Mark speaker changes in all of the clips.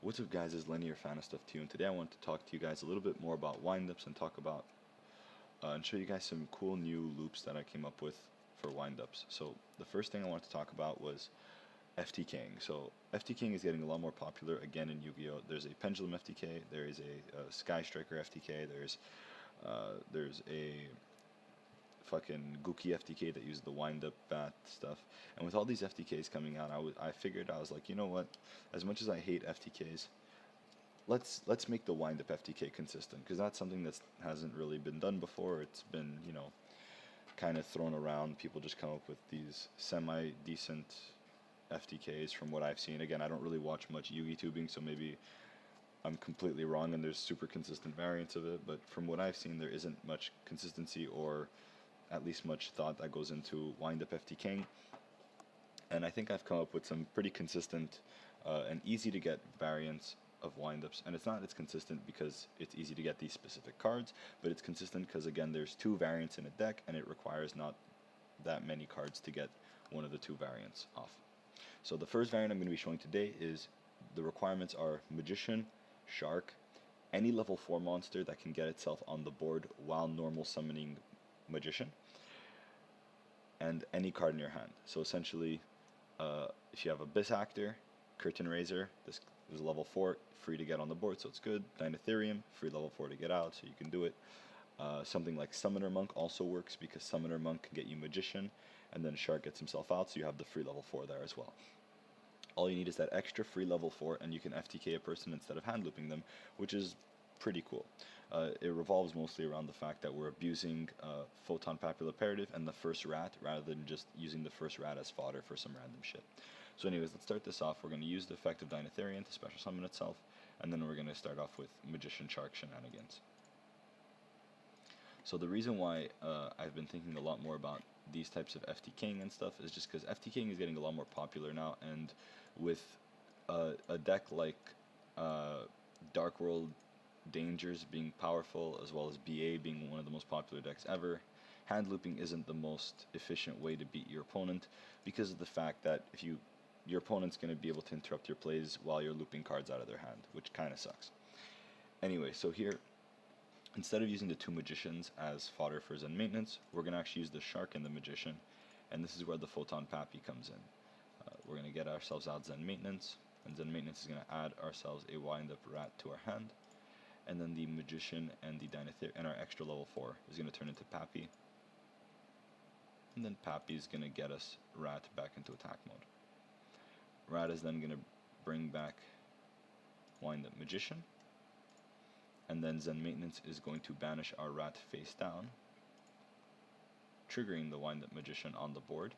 Speaker 1: What's up guys, it's Lenny, your fan of stuff too, and today I want to talk to you guys a little bit more about windups and talk about and show you guys some cool new loops that I came up with for windups. So the first thing I wanted to talk about was FTKing. So FTKing is getting a lot more popular again in Yu-Gi-Oh! There's a Pendulum FTK, there is a Sky Striker FTK, there's a fucking Gookie FTK that uses the wind-up bat stuff. And with all these FTKs coming out, I figured, I was like, you know what? As much as I hate FTKs, let's make the wind-up FTK consistent, because that's something that hasn't really been done before. It's been, kind of thrown around. People just come up with these semi-decent FTKs from what I've seen. Again, I don't really watch much Yugi tubing, so maybe I'm completely wrong and there's super consistent variants of it, but from what I've seen, there isn't much consistency or at least much thought that goes into wind-up FTKing, and I think I've come up with some pretty consistent and easy to get variants of wind-ups. And it's consistent because it's easy to get these specific cards, but it's consistent because, again, there's two variants in a deck and it requires not that many cards to get one of the two variants off. So the first variant I'm going to be showing today is, the requirements are Magician, Shark, any level 4 monster that can get itself on the board while normal summoning Magician, and any card in your hand. So essentially, if you have Abyss Actor, Curtain Raiser, this is level 4, free to get on the board, so it's good. Dinotherium, free level 4 to get out, so you can do it. Something like Summoner Monk also works, because Summoner Monk can get you Magician, and then Shark gets himself out, so you have the free level 4 there as well. All you need is that extra free level 4, and you can FTK a person instead of hand looping them, which is pretty cool. It revolves mostly around the fact that we're abusing Photon Popular Imperative and the first rat, rather than just using the first rat as fodder for some random shit. So anyways, let's start this off. We're going to use the effect of Dinotherium to special summon itself, and then we're going to start off with Magician Shark shenanigans. So the reason why I've been thinking a lot more about these types of FTKing and stuff is just because FTKing is getting a lot more popular now, and with a deck like Dark World Dangers being powerful, as well as BA being one of the most popular decks ever, hand looping isn't the most efficient way to beat your opponent, because of the fact that your opponent's going to be able to interrupt your plays while you're looping cards out of their hand, which kind of sucks. Anyway, so here, instead of using the two Magicians as fodder for Zen Maintenance, we're going to actually use the Shark and the Magician, and this is where the Photon Pappy comes in. We're going to get ourselves out Zen Maintenance, and Zen Maintenance is going to add ourselves a wind-up rat to our hand, and then the Magician and the Dinotherium and our extra level 4 is going to turn into Pappy, and then Pappy is going to get us Rat back into attack mode. Rat is then going to bring back Wind-Up Magician, and then Zen Maintenance is going to banish our Rat face down, triggering the Wind-Up Magician on the board,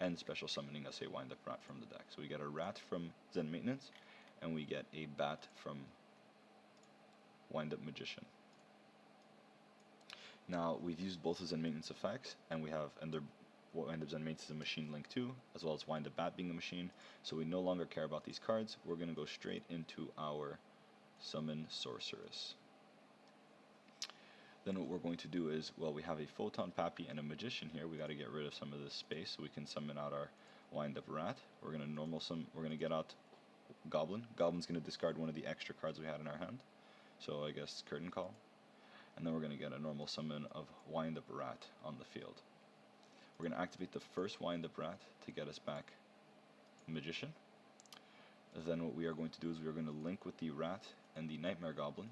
Speaker 1: and special summoning us a Wind-Up Rat from the deck. So we get a Rat from Zen Maintenance, and we get a Bat from Wind-Up Magician. Now, we've used both of Zen Maintenance effects, and they're Wind-Up Zen Maintenance is a machine link too, as well as Wind-Up Bat being a machine, so we no longer care about these cards. We're going to go straight into our Summon Sorceress. Then what we're going to do is, well, we have a Photon Pappy and a Magician here. We got to get rid of some of this space so we can summon out our Wind-Up Rat. We're going to get out Goblin. Goblin's going to discard one of the extra cards we had in our hand, so I guess Curtain Call. And then we're going to get a normal summon of Wind-Up Rat on the field. We're going to activate the first Wind-Up Rat to get us back Magician. Then what we are going to do is we are going to link with the Rat and the Nightmare Goblin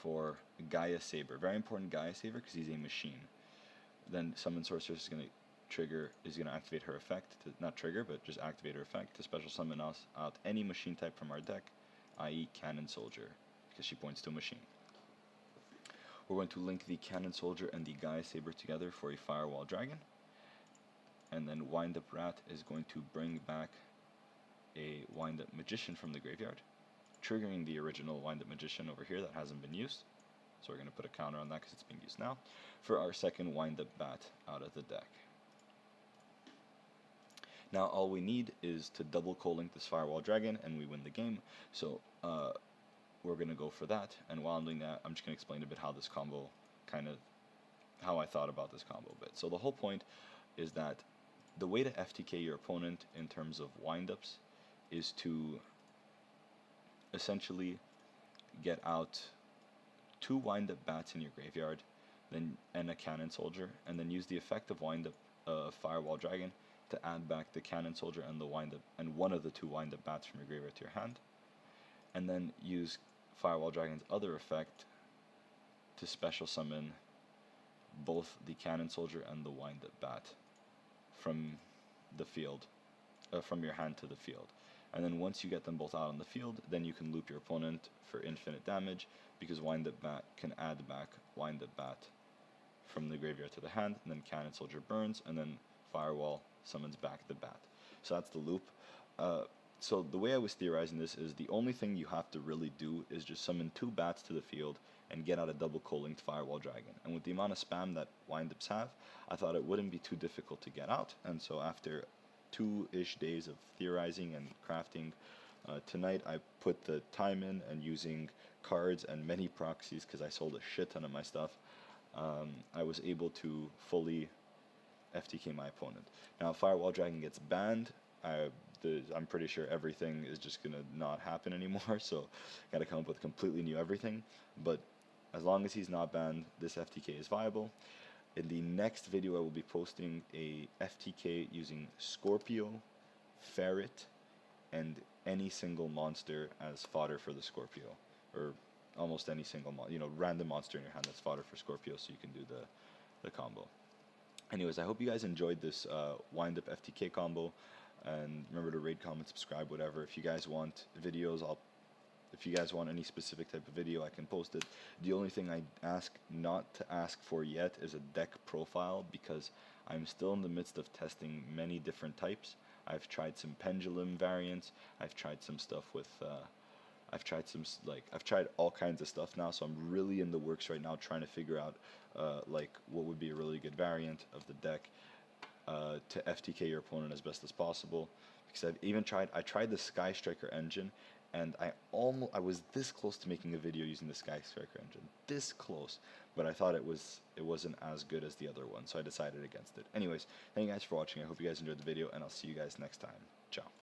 Speaker 1: for Gaia Saber. Very important Gaia Saber, because he's a machine. Then Summon Sorceress is going to activate her effect, not trigger, but just activate her effect to special summon us out any machine type from our deck, i.e. Cannon Soldier, because she points to a machine. We're going to link the Cannon Soldier and the Gaia Saber together for a Firewall Dragon, and then Wind-Up Rat is going to bring back a Wind-Up Magician from the graveyard, triggering the original Wind-Up Magician over here that hasn't been used. So we're going to put a counter on that because it's being used now, for our second Wind-Up Bat out of the deck. Now all we need is to double co-link this Firewall Dragon and we win the game. So we're going to go for that, and while I'm doing that, I'm just going to explain a bit how this combo, how I thought about this combo a bit. So the whole point is that the way to FTK your opponent in terms of windups is to essentially get out 2 wind-up bats in your graveyard, then and a cannon soldier, and then use the effect of wind-up Firewall Dragon to add back the cannon soldier and the wind-up and one of the 2 wind-up bats from your graveyard to your hand, and then use Firewall Dragon's other effect to special summon both the cannon soldier and the wind-up bat from the field, from your hand to the field. And then once you get them both out on the field, then you can loop your opponent for infinite damage, because wind-up bat can add back wind-up bat from the graveyard to the hand, and then cannon soldier burns, and then firewall summons back the bat. So that's the loop. So the way I was theorizing this is the only thing you have to really do is just summon 2 bats to the field and get out a double co-linked Firewall Dragon. And with the amount of spam that wind-ups have, I thought it wouldn't be too difficult to get out. And so after 2-ish days of theorizing and crafting, tonight I put the time in and using cards and many proxies, because I sold a shit ton of my stuff, I was able to fully FTK my opponent. Now if Firewall Dragon gets banned, I'm pretty sure everything is just gonna not happen anymore, so gotta come up with completely new everything. But as long as he's not banned, this FTK is viable. In the next video I will be posting a FTK using Scorpio, Ferret, and any single monster as fodder for the Scorpio, or almost any single random monster in your hand that's fodder for Scorpio, so you can do the combo. Anyways, I hope you guys enjoyed this wind-up FTK combo. And remember to rate, comment, subscribe, whatever. If you guys want videos, if you guys want any specific type of video, I can post it. The only thing I ask not to ask for yet is a deck profile, because I'm still in the midst of testing many different types. I've tried some pendulum variants. I've tried some stuff with I've tried all kinds of stuff now, so I'm really in the works right now trying to figure out what would be a really good variant of the deck to FTK your opponent as best as possible. Because I tried the Sky Striker engine, and I was this close to making a video using the Sky Striker engine, this close, but I thought it wasn't as good as the other one, so I decided against it. Anyways, thank you guys for watching. I hope you guys enjoyed the video, and I'll see you guys next time. Ciao.